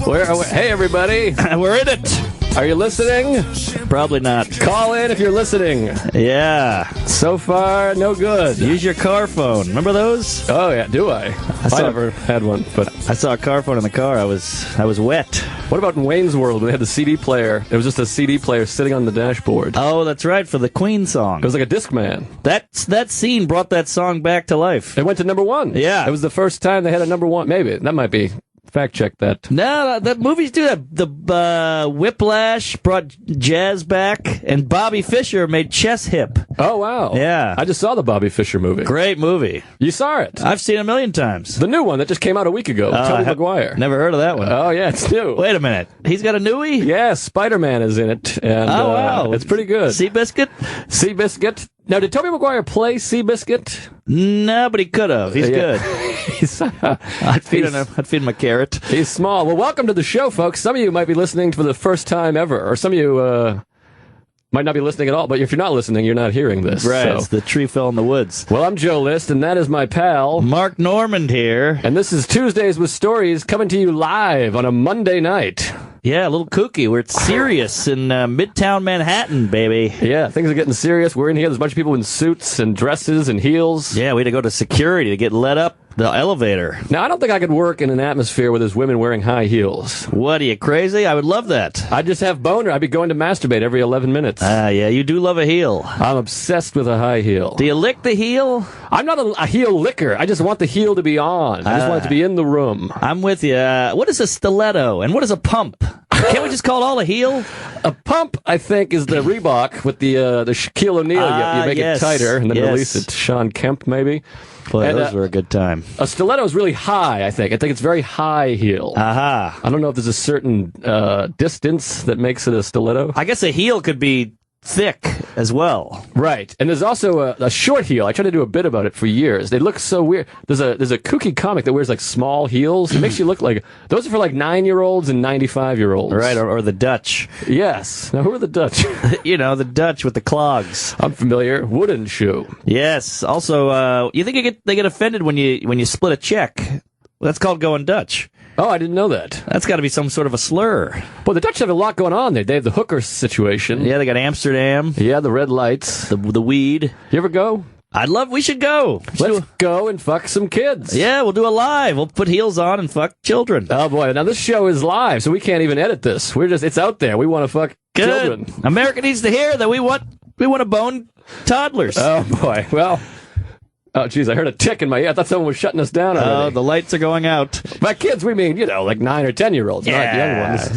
Hey, everybody. We're in it. Are you listening? Probably not. Call in if you're listening. Yeah. So far, no good. Use your car phone. Remember those? Oh, yeah. Do I? I never had one, but I saw a car phone in the car. I was wet. What about in Wayne's World when they had the CD player? It was just a CD player sitting on the dashboard. Oh, that's right, for the Queen song. It was like a Discman. That scene brought that song back to life. It went to number one. Yeah. It was the first time they had a number one. Maybe. That might be. Fact check that. No, the movies do that. The Whiplash brought jazz back, and Bobby Fischer made Chess Hip. Oh, wow. Yeah. I just saw the Bobby Fischer movie. Great movie. You saw it? I've seen it a million times. The new one that just came out a week ago. Tobey Maguire. Never heard of that one. Oh, yeah, it's new. Wait a minute. He's got a newie? Yeah, Spider-Man is in it. And, wow. It's pretty good. Seabiscuit? Seabiscuit. Now, did Tobey Maguire play Seabiscuit? No, but he could have. He's good. I'd feed him a carrot. He's small. Well, welcome to the show, folks. Some of you might be listening for the first time ever, or some of you might not be listening at all, but if you're not listening, you're not hearing this. Right, So. It's the tree fell in the woods. Well, I'm Joe List, and that is my pal, Mark Normand here. And this is Tuesdays with Stories, coming to you live on a Monday night. Yeah, a little kooky. We're at Sirius in Midtown Manhattan, baby. Yeah, things are getting serious. We're in here. There's a bunch of people in suits and dresses and heels. Yeah, we had to go to security to get let up the elevator. Now, I don't think I could work in an atmosphere where there's women wearing high heels. What, are you crazy? I would love that. I'd just have boner. I'd be going to masturbate every 11 minutes. Yeah, you do love a heel. I'm obsessed with a high heel. Do you lick the heel? I'm not a heel licker. I just want the heel to be on. I just want it to be in the room. I'm with you. What is a stiletto and what is a pump? Can't we just call it all a heel? A pump, I think, is the Reebok with the Shaquille O'Neal. You make it tighter and then release it. Sean Kemp, maybe. Boy, those were a good time. A stiletto is really high, I think. I think it's very high heel. Aha. I don't know if there's a certain distance that makes it a stiletto. I guess a heel could be thick as well. Right. And there's also a short heel. I tried to do a bit about it for years. They look so weird. There's a kooky comic that wears like small heels. It makes you look like those are for like 9-year-olds and 95-year-olds. Right, or the Dutch. Yes. Now who are the Dutch? You know, the Dutch with the clogs. I'm familiar. Wooden shoe. Yes. Also, you think they get offended when you split a check? That's called going Dutch. Oh, I didn't know that. That's got to be some sort of a slur. Well, the Dutch have a lot going on there. They have the hooker situation. Yeah, they got Amsterdam. Yeah, the red lights. The weed. You ever go? We should go. Let's go and fuck some kids. Yeah, we'll do a live. We'll put heels on and fuck children. Oh, boy. Now, this show is live, so we can't even edit this. It's out there. We want to fuck children. America needs to hear that we want to bone toddlers. Oh, boy. Well... Oh, geez, I heard a tick in my ear. I thought someone was shutting us down already. Oh, the lights are going out. By kids, we mean, like 9 or 10-year-olds, not young ones.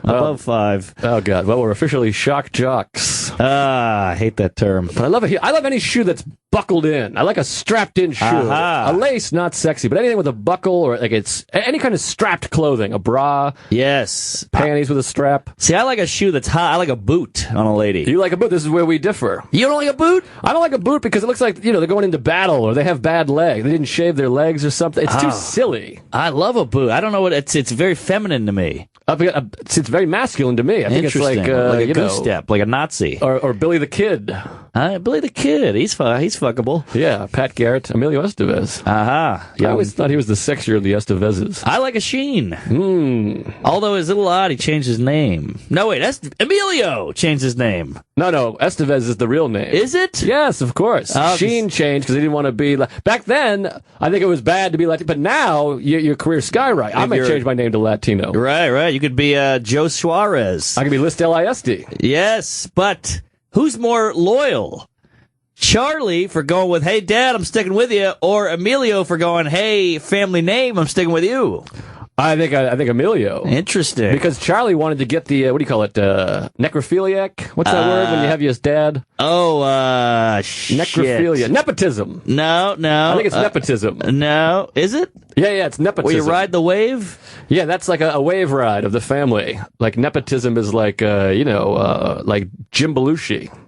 Above 5. Oh, God. Well, we're officially shock jocks. I hate that term. But I love any shoe that's buckled in. I like a strapped-in shoe. A lace, not sexy, but anything with a buckle or like it's any kind of strapped clothing. A bra. Yes. Panties with a strap. See, I like a shoe that's high. I like a boot on a lady. You like a boot? This is where we differ. You don't like a boot? I don't like a boot because it looks like, they're going into battle or they have bad legs. They didn't shave their legs or something. It's too silly. I love a boot. I don't know what it's very feminine to me. It's very masculine to me. I think it's like a goose step, like a Nazi. Or Billy the Kid. Billy the Kid. He's fuckable. Yeah, Pat Garrett, Emilio Estevez. Aha. I always thought he was the sexier of the Estevezes. I like a Sheen. Although it's a little odd, he changed his name. No, wait, Emilio changed his name. No, Estevez is the real name. Is it? Yes, of course. Sheen changed because he didn't want to be like... Back then, I think it was bad to be Latino, but now your career skyrocket. I might change my name to Latino. Right. You could be Joe Suarez. I could be List L-I-S-D. Yes, but who's more loyal? Charlie for going with, hey, Dad, I'm sticking with you, or Emilio for going, hey, family name, I'm sticking with you? I think Emilio. Interesting. Because Charlie wanted to get the, necrophiliac? What's that word when you have your dad? Necrophilia. Shit. Nepotism. No. I think it's nepotism. No. Is it? Yeah, it's nepotism. Will you ride the wave? Yeah, that's like a wave ride of the family. Like nepotism is like, like Jim Belushi.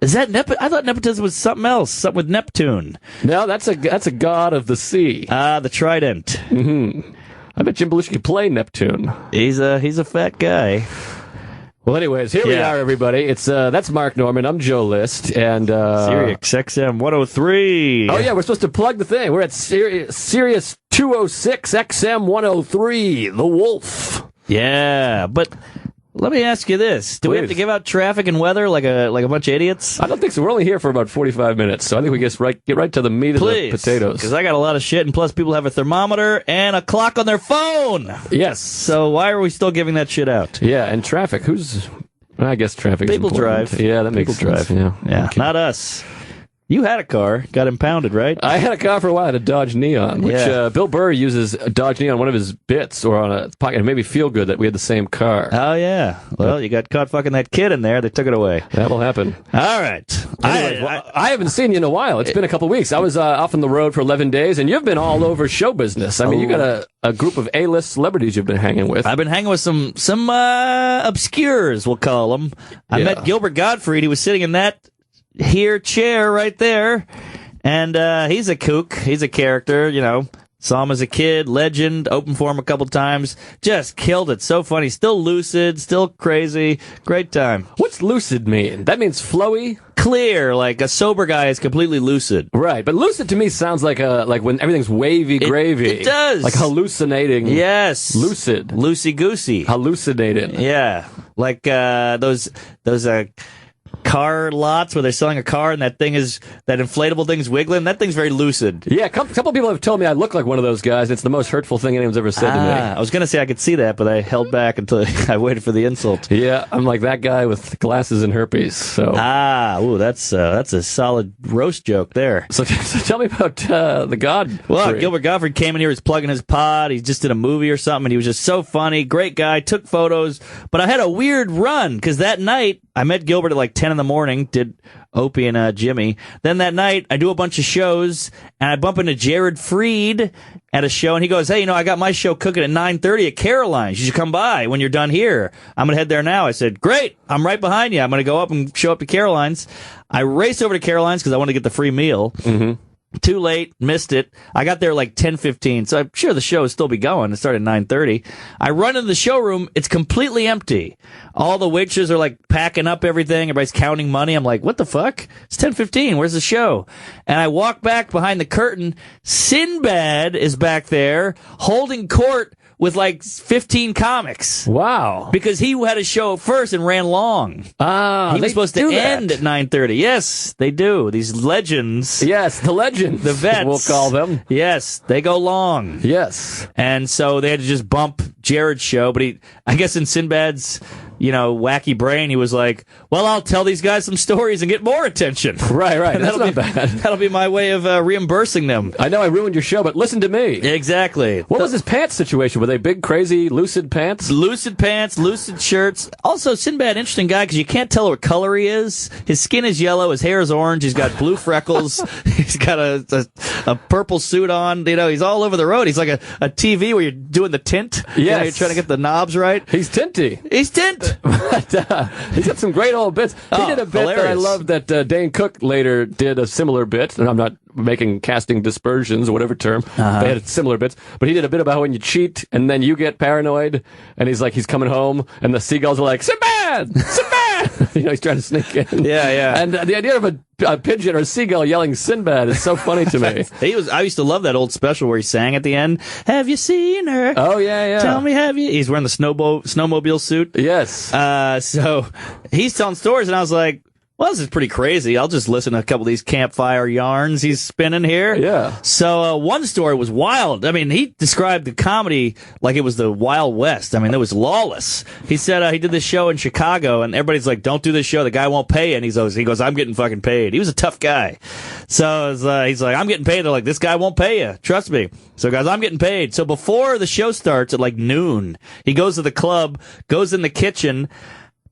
Is that I thought nepotism was something else, something with Neptune. No, that's a god of the sea. The trident. Mm-hmm. I bet Jim Belushi could play Neptune. He's a fat guy. Well, anyways, here we are, everybody. That's Mark Norman. I'm Joe List, and Sirius XM 103. Oh yeah, we're supposed to plug the thing. We're at Sirius 206 XM 103. The Wolf. Yeah, but let me ask you this. Do we have to give out traffic and weather like a bunch of idiots? I don't think so. We're only here for about 45 minutes, so I think we get right to the meat of the potatoes. Because I got a lot of shit, and plus people have a thermometer and a clock on their phone. Yes. So why are we still giving that shit out? Yeah, and traffic. I guess traffic is important. People drive. Yeah, that makes sense. Yeah, Okay. Not us. You had a car, got impounded, right? I had a car for a while, I had a Dodge Neon, which Bill Burr uses a Dodge Neon on one of his bits or on a pocket. It made me feel good that we had the same car. Oh, yeah. Well, you got caught fucking that kid in there. They took it away. That will happen. All right. Anyways, I haven't seen you in a while. It's been a couple weeks. I was off on the road for 11 days, and you've been all over show business. I mean, you got a group of A-list celebrities you've been hanging with. I've been hanging with some obscures, we'll call them. I met Gilbert Gottfried. He was sitting in that chair right there. And he's a kook. He's a character, Saw him as a kid, legend, opened for him a couple times. Just killed it. So funny. Still lucid, still crazy. Great time. What's lucid mean? That means flowy? Clear, like a sober guy is completely lucid. Right, but lucid to me sounds like when everything's wavy gravy. It does. Like hallucinating. Yes. Lucid. Loosey-goosey. Hallucinated. Yeah. Like those car lots where they're selling a car and that inflatable thing's wiggling. That thing's very lucid. Yeah, a couple people have told me I look like one of those guys. It's the most hurtful thing anyone's ever said to me. I was going to say I could see that, but I held back until I waited for the insult. Yeah, I'm like that guy with glasses and herpes. So that's a solid roast joke there. So tell me about the God. Well, Gilbert Gottfried came in here. He was plugging his pod. He just did a movie or something, and he was just so funny. Great guy. Took photos. But I had a weird run because that night I met Gilbert at like 10 in the morning, did Opie and Jimmy. Then that night, I do a bunch of shows, and I bump into Jared Freed at a show, and he goes, hey, I got my show cooking at 9:30 at Caroline's. You should come by when you're done here. I'm going to head there now. I said, great, I'm right behind you. I'm going to go up and show up to Caroline's. I raced over to Caroline's because I wanted to get the free meal. Mm-hmm. Too late, missed it. I got there like 10:15, so I'm sure the show will still be going. It started at 9:30. I run into the showroom. It's completely empty. All the waitresses are like packing up everything. Everybody's counting money. I'm like, what the fuck? It's 10:15. Where's the show? And I walk back behind the curtain. Sinbad is back there holding court with like 15 comics. Wow. Because he had a show first and ran long. He was supposed to end at 9:30. Yes, they do. These legends. Yes, the legends. The vets. We'll call them. Yes, they go long. Yes. And so they had to just bump Jared's show, but I guess in Sinbad's, wacky brain, he was like, well, I'll tell these guys some stories and get more attention. Right. That's not bad. That'll be my way of reimbursing them. I know I ruined your show, but listen to me. Exactly. What was his pants situation? Were they big, crazy, lucid pants? Lucid pants, lucid shirts. Also, Sinbad, interesting guy, because you can't tell what color he is. His skin is yellow, his hair is orange, he's got blue freckles, he's got a purple suit on. He's all over the road. He's like a TV where you're doing the tint. Yes. You're trying to get the knobs right. He's tinty. He's tint. But, he's got some great old bits. He did a bit hilarious. that I love that Dane Cook later did a similar bit, and I'm not casting dispersions or whatever term. They had similar bits, but he did a bit about when you cheat and then you get paranoid, and he's coming home and the seagulls are like, Sinbad! He's trying to sneak in. Yeah. And the idea of a pigeon or a seagull yelling Sinbad is so funny to me. I used to love that old special where he sang at the end, have you seen her? Oh, yeah. Tell me, have you? He's wearing the snowmobile suit. Yes. So he's telling stories, and I was like, well, this is pretty crazy. I'll just listen to a couple of these campfire yarns he's spinning here. Yeah. So one story was wild. I mean, he described the comedy like it was the Wild West. I mean, it was lawless. He said he did this show in Chicago, and everybody's like, don't do this show. The guy won't pay you. And he goes, I'm getting fucking paid. He was a tough guy. So he's like, I'm getting paid. They're like, this guy won't pay you. Trust me. So guys, I'm getting paid. So before the show starts at like noon, he goes to the club, goes in the kitchen,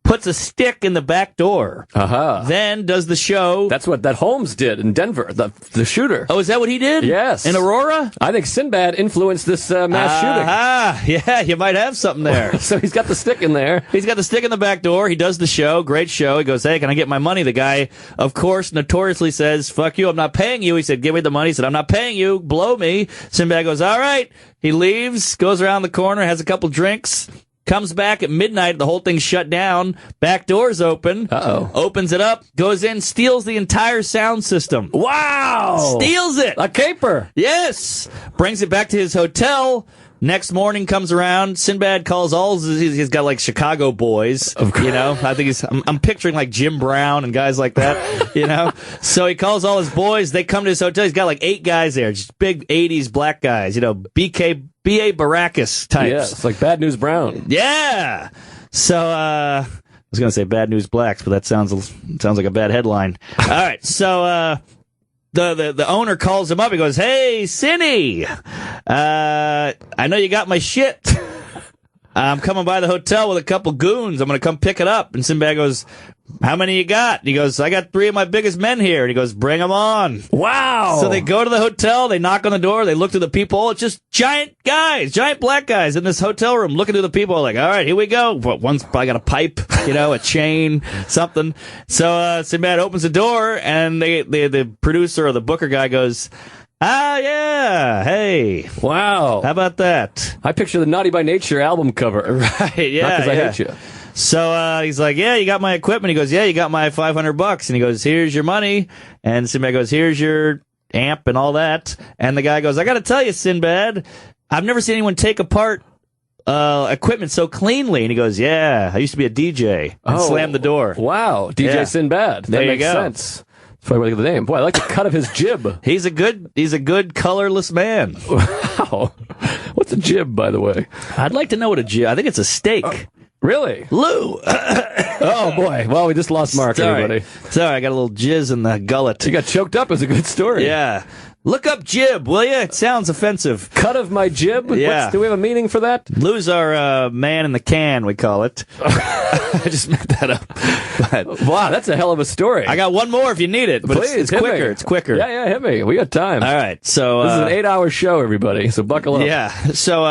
puts a stick in the back door. Then does the show. That's what that Holmes did in Denver, the shooter. Oh, is that what he did? Yes. In Aurora? I think Sinbad influenced this mass shooting. Yeah, you might have something there. So he's got the stick in there. He's got the stick in the back door. He does the show. Great show. He goes, hey, can I get my money? The guy, of course, notoriously says, fuck you, I'm not paying you. He said, give me the money. He said, I'm not paying you. Blow me. Sinbad goes, all right. He leaves, goes around the corner, has a couple drinks. Comes back at midnight, the whole thing's shut down, back door's open, opens it up, goes in, steals the entire sound system. Wow! Steals it! A caper! Yes! Brings it back to his hotel, Next morning comes around. Sinbad calls he's got like Chicago boys, you know. I think I'm picturing like Jim Brown and guys like that, you know. So he calls all his boys. They come to his hotel. He's got like 8 guys there, just big 80s black guys, you know, B.A. Baracus types. Yeah, it's like Bad News Brown. Yeah. So, I was going to say Bad News Blacks, but that sounds like a bad headline. All right. So, the owner calls him up. He goes, "Hey, Cinny, I know you got my shit. I'm coming by the hotel with a couple goons. I'm going to come pick it up." And Sinbad goes, "How many you got?" And he goes, "I got 3 of my biggest men here." And he goes, "Bring them on." Wow. So they go to the hotel, they knock on the door, they look through the peephole. It's just giant black guys in this hotel room looking through the peephole like, all right, here we go. But one's probably got a pipe, you know, a chain, something. So Sinbad opens the door, and the producer or the booker guy goes, "Ah, yeah, hey. Wow. How about that?" I picture the Naughty by Nature album cover. Right, yeah. Not because I hate you. So he's like, "Yeah, you got my equipment." He goes, "Yeah, you got my $500." And he goes, "Here's your money." And Sinbad goes, "Here's your amp and all that." And the guy goes, "I got to tell you, Sinbad, I've never seen anyone take apart equipment so cleanly." And he goes, "Yeah, I used to be a DJ." And slammed the door. Wow, DJ Sinbad. That there makes sense. That's probably the name. Boy, I like the cut of his jib. He's a good colorless man. Wow. What's a jib, by the way? I'd like to know what a jib. I think it's a steak. Really? Lou. Oh, boy. Well, we just lost Mark, everybody. Sorry, I got a little jizz in the gullet. You got choked up. It was a good story. Yeah. Look up jib, will you? It sounds offensive. Cut of my jib? Yeah. Do we have a meaning for that? Lou's our man in the can, we call it. I just made that up. But wow, that's a hell of a story. I got one more if you need it, but please, it's quicker. It's quicker. Yeah, hit me. We got time. All right, so this is an 8-hour show, everybody, so buckle up. Yeah, so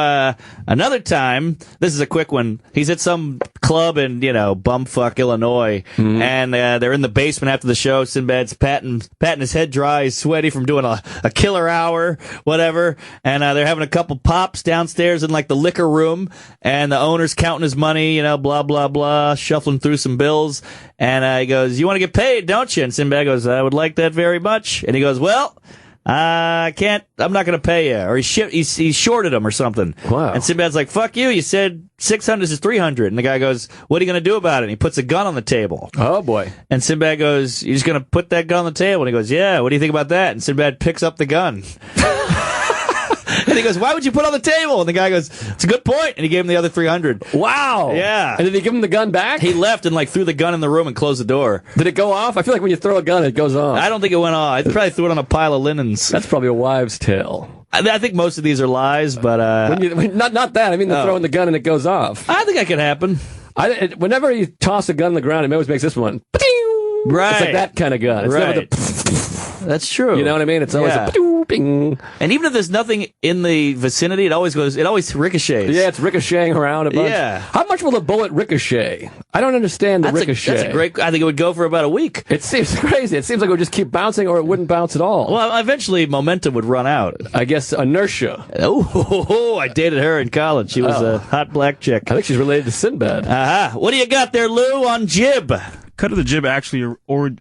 another time, this is a quick one. He's at some club in, bumfuck Illinois, and they're in the basement after the show. Sinbad's patting his head dry. He's sweaty from doing a killer hour, whatever, and they're having a couple pops downstairs in like the liquor room, and the owner's counting his money, blah blah blah, shuffling through some bills, and he goes, "You want to get paid, don't you?" And Sinbad goes, "I would like that very much." And he goes, "Well, I can't. I'm not going to pay you." Or he shorted him or something. Wow. And Sinbad's like, "Fuck you. You said 600 is 300." And the guy goes, "What are you going to do about it?" And he puts a gun on the table. Oh boy. And Sinbad goes, "You're just going to put that gun on the table?" And he goes, "Yeah. What do you think about that?" And Sinbad picks up the gun. And he goes, "Why would you put it on the table?" And the guy goes, "It's a good point." And he gave him the other 300. Wow. Yeah. And did he give him the gun back? He left and threw the gun in the room and closed the door. Did it go off? I feel like when you throw a gun, it goes off. I don't think it went off. I probably threw it on a pile of linens. That's probably a wives' tale. I think most of these are lies, but not that. I mean, throwing the gun and it goes off. I think that could happen. Whenever you toss a gun on the ground, it always makes this one. Right. It's like that kind of gun. It's never the. That's true. You know what I mean? It's always a bing. And even if there's nothing in the vicinity, it always ricochets. Yeah, it's ricocheting around a bunch. Yeah. How much will a bullet ricochet? I don't understand the ricochet. That's a great. I think it would go for about a week. It seems crazy. It seems like it would just keep bouncing, or it wouldn't bounce at all. Well, eventually momentum would run out. I guess inertia. Oh, I dated her in college. She was a hot black chick. I think she's related to Sinbad. What do you got there, Lou, on jib? Cut of the jib actually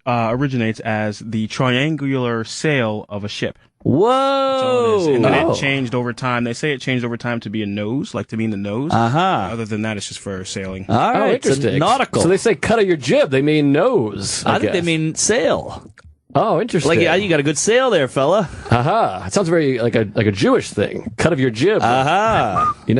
originates as the triangular sail of a ship. Whoa! And then it changed over time. They say it changed over time to be a nose, like to mean the nose. Other than that, it's just for sailing. All right, interesting. Nautical. So they say cut of your jib. They mean nose. I think they mean sail. Oh, interesting. Like you got a good sail there, fella. Aha! It sounds very like a Jewish thing. Cut of your jib. Aha! The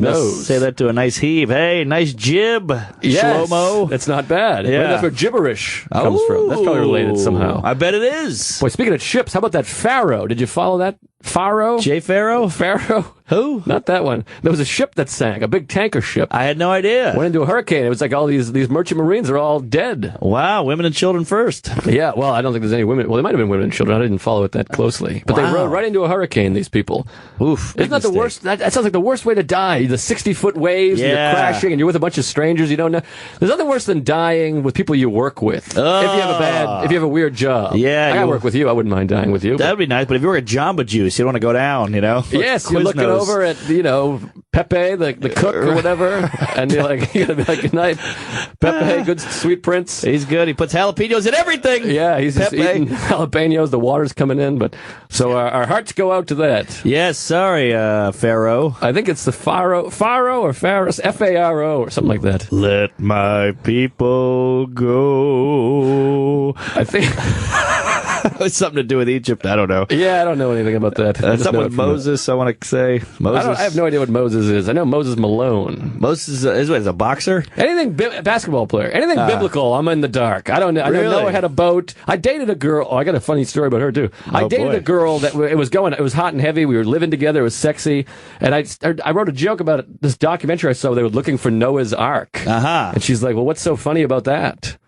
nose. Say that to a nice heave. Hey, nice jib. Yes, Shlomo. That's not bad. Yeah. Maybe that's where gibberish comes from. That's probably related somehow. I bet it is. Boy, speaking of ships, how about that Pharaoh? Did you follow that? Pharaoh? J. Pharaoh? Pharaoh? Who? Not that one. There was a ship that sank, a big tanker ship. I had no idea. Went into a hurricane. It was like all these merchant marines are all dead. Wow, women and children first. Yeah, well, I don't think there's any women. Well, there might have been women and children. I didn't follow it that closely. But they rode right into a hurricane, these people. Oof. Isn't that the worst? That sounds like the worst way to die. The 60-foot waves, and you're crashing, and you're with a bunch of strangers you don't know. There's nothing worse than dying with people you work with. If you have a weird job. Yeah. I gotta work with you. I wouldn't mind dying with you. That would be nice, but if you were a Jamba Juice, you don't want to go down, Yes, you're looking over at, Pepe, the cook or whatever, and you're gonna be like, good night, Pepe, good sweet prince. He's good. He puts jalapenos in everything. Yeah, he's just Pepe. eating jalapenos. The water's coming in, but so our hearts go out to that. Yes, sorry, Pharaoh. I think it's the Faro or Faros, Faro or something like that. Let my people go. I think. It's something to do with Egypt. I don't know. Yeah, I don't know anything about that. Something with Moses, I want to say. Moses. I have no idea what Moses is. I know Moses Malone. Moses is a boxer? Anything basketball player. Anything biblical, I'm in the dark. I don't know. Really? I know I had a boat. I dated a girl. Oh, I got a funny story about her, too. I dated a girl that it was hot and heavy. We were living together. It was sexy. And I wrote a joke about this documentary I saw. They were looking for Noah's Ark. Uh-huh. And she's like, well, what's so funny about that?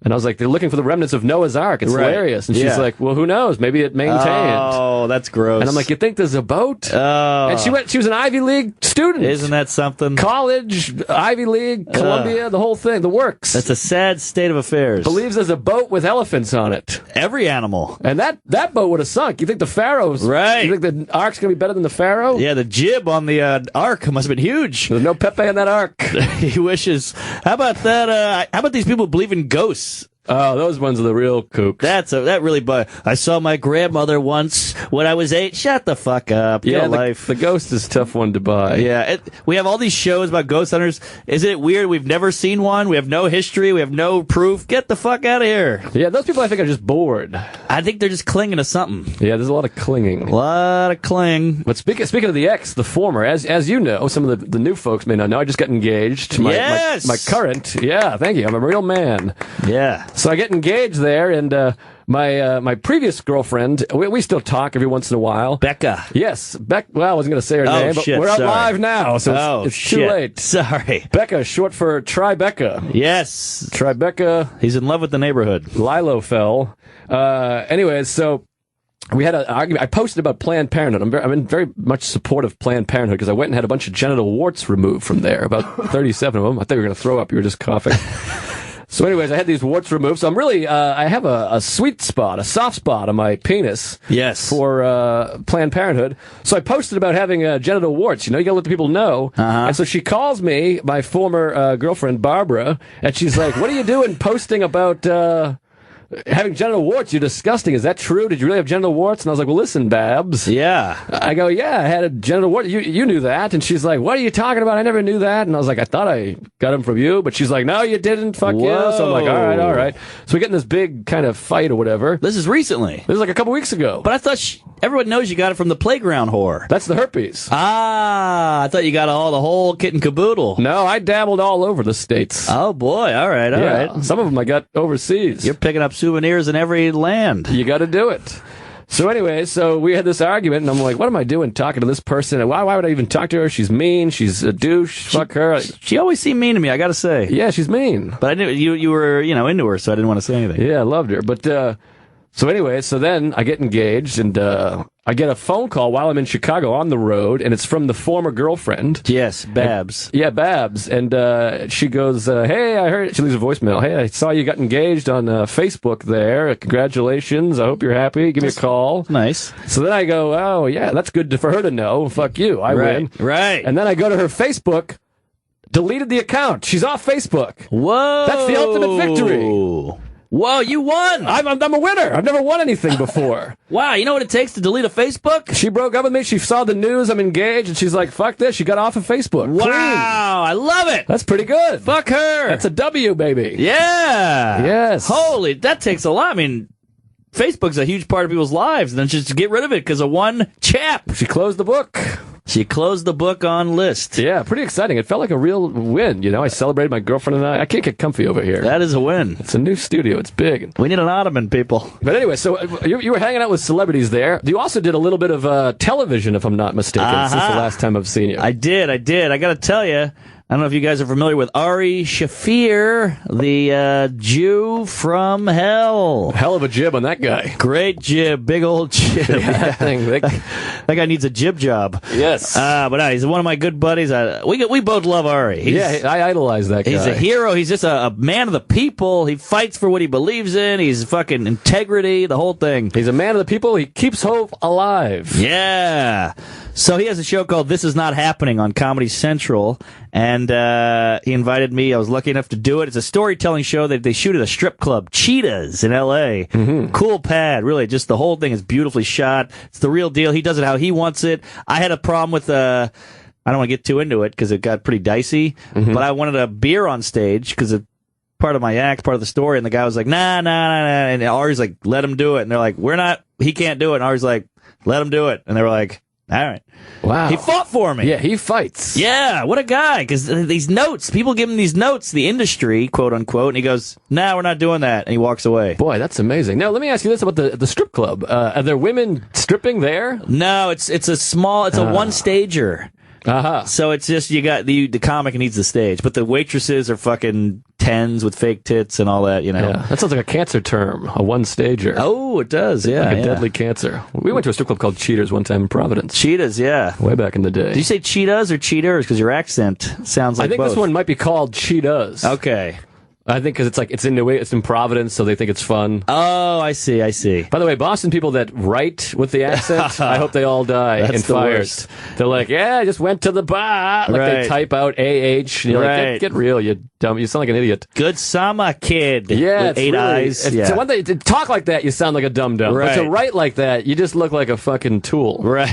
And I was like, they're looking for the remnants of Noah's Ark. It's hilarious. And she's like, well, who knows? Maybe it maintained. Oh, that's gross. And I'm like, you think there's a boat? Oh. And she was an Ivy League student. Isn't that something? College, Ivy League, Columbia, the whole thing, the works. That's a sad state of affairs. Believes there's a boat with elephants on it. Every animal. And that boat would have sunk. You think the Pharaoh's... Right. You think the Ark's going to be better than the Pharaoh? Yeah, the jib on the Ark must have been huge. There's no Pepe in that Ark. He wishes. How about that? How about these people who believe in ghosts? Oh, those ones are the real kooks. That really. I saw my grandmother once when I was 8. Shut the fuck up. Yeah, life. The ghost is a tough one to buy. Yeah, we have all these shows about ghost hunters. Isn't it weird? We've never seen one. We have no history. We have no proof. Get the fuck out of here. Yeah, those people I think are just bored. I think they're just clinging to something. Yeah, there's a lot of clinging. A lot of cling. But speaking of the ex, the former, as you know, some of the new folks may not know, I just got engaged. Yes! My current. Yeah, thank you. I'm a real man. Yeah. So I get engaged there, and my previous girlfriend, we still talk every once in a while. Becca. Yes, well, I wasn't going to say her name, but we're out live now, so it's too late. Sorry. Becca, short for Tribeca. Yes. Tribeca. He's in love with the neighborhood. Lilo fell. Anyways, so we had an argument. I posted about Planned Parenthood. I'm in very much support of Planned Parenthood because I went and had a bunch of genital warts removed from there, about 37 of them. I thought you were going to throw up. You were just coughing. So anyways, I had these warts removed. So I'm really, I have a sweet spot, a soft spot on my penis. Yes. For Planned Parenthood. So I posted about having genital warts. You know, you gotta let the people know. Uh-huh. And so she calls me, my former girlfriend, Barbara, and she's like, what are you doing posting about having genital warts? You're disgusting. Is that true? Did you really have genital warts? And I was like, well, listen, Babs. Yeah. I go, yeah, I had a genital wart. You knew that. And she's like, what are you talking about? I never knew that. And I was like, I thought I got them from you. But she's like, no, you didn't. Fuck you. So I'm like, all right. So we get in this big kind of fight or whatever. This is recently. This was like a couple weeks ago. But I thought everyone knows you got it from the playground whore. That's the herpes. I thought you got the whole kit and caboodle. No, I dabbled all over the States. Oh, boy. All right. Some of them I got overseas. You're picking up souvenirs in every land. You got to do it. So anyway, so we had this argument, and I'm like, what am I doing talking to this person? And why would I even talk to her? She's mean. She's a douche. Fuck her. She always seemed mean to me, I got to say. Yeah, she's mean. But I knew you were, into her, so I didn't want to say anything. Yeah, I loved her. But so anyway, so then I get engaged, and I get a phone call while I'm in Chicago on the road, and it's from the former girlfriend. Yes, Babs. Babs. And she goes, hey, I heard... She leaves a voicemail. Hey, I saw you got engaged on Facebook there. Congratulations. I hope you're happy. Give me a call. Nice. So then I go, oh, yeah, that's good for her to know. Fuck you. I win. Right. And then I go to her Facebook, deleted the account. She's off Facebook. Whoa. That's the ultimate victory. Whoa, you won! I'm a winner. I've never won anything before. Wow, you know what it takes to delete a Facebook? She broke up with me. She saw the news. I'm engaged, and she's like, fuck this. She got off of Facebook. Wow, Clean. I love it. That's pretty good. Fuck her. That's a W, baby. Yeah. Yes. Holy, that takes a lot. I mean, Facebook's a huge part of people's lives, and then just get rid of it because of one chap. She closed the book. She closed the book on list. Yeah, pretty exciting. It felt like a real win. I celebrated my girlfriend and I. I can't get comfy over here. That is a win. It's a new studio. It's big. We need an ottoman, people. But anyway, so you were hanging out with celebrities there. You also did a little bit of television, if I'm not mistaken, since the last time I've seen you. I did. I got to tell you, I don't know if you guys are familiar with Ari Shafir, the Jew from hell. Hell of a jib on that guy. Great jib. Big old jib. That thing. That guy needs a jib job. Yes. But he's one of my good buddies. We both love Ari. I idolize that guy. He's a hero. He's just a man of the people. He fights for what he believes in. He's fucking integrity, the whole thing. He's a man of the people. He keeps hope alive. Yeah. So he has a show called This Is Not Happening on Comedy Central, and he invited me. I was lucky enough to do it. It's a storytelling show that they shoot at a strip club, Cheetahs, in L.A. Mm-hmm. Cool pad, really. Just the whole thing is beautifully shot. It's the real deal. He does it how he wants it. I had a problem with I don't want to get too into it because it got pretty dicey, but I wanted a beer on stage because part of my act, part of the story, and the guy was like, nah, and Ari's like, let him do it, and they're like, he can't do it, and Ari's like, let him do it, and they were like, all right. Wow. He fought for me. Yeah, he fights. Yeah, what a guy, because these notes, people give him these notes, the industry, quote unquote, and he goes, nah, we're not doing that, and he walks away. Boy, that's amazing. Now, let me ask you this about the strip club. Are there women stripping there? No, it's a one-stager. Uh-huh. So it's just, you got the comic needs the stage, but the waitresses are fucking 10s with fake tits and all that, Yeah, that sounds like a cancer term, a one-stager. Oh, it does, yeah. Like a deadly cancer. We went to a strip club called Cheaters one time in Providence. Cheetahs, yeah. Way back in the day. Did you say cheetahs or cheaters? Because your accent sounds like I think both. this one might be called Cheetahs. Okay. I think because it's in Providence, so they think it's fun. Oh, I see. By the way, Boston people that write with the accent, I hope they all die in fires. They're like, yeah, I just went to the bar. Like they type out AH. And you're like, get real, you dumb. You sound like an idiot. Good summer, kid. Yeah, with 8 eyes. So one thing, to talk like that, you sound like a dum-dum. Right. But to write like that, you just look like a fucking tool. Right.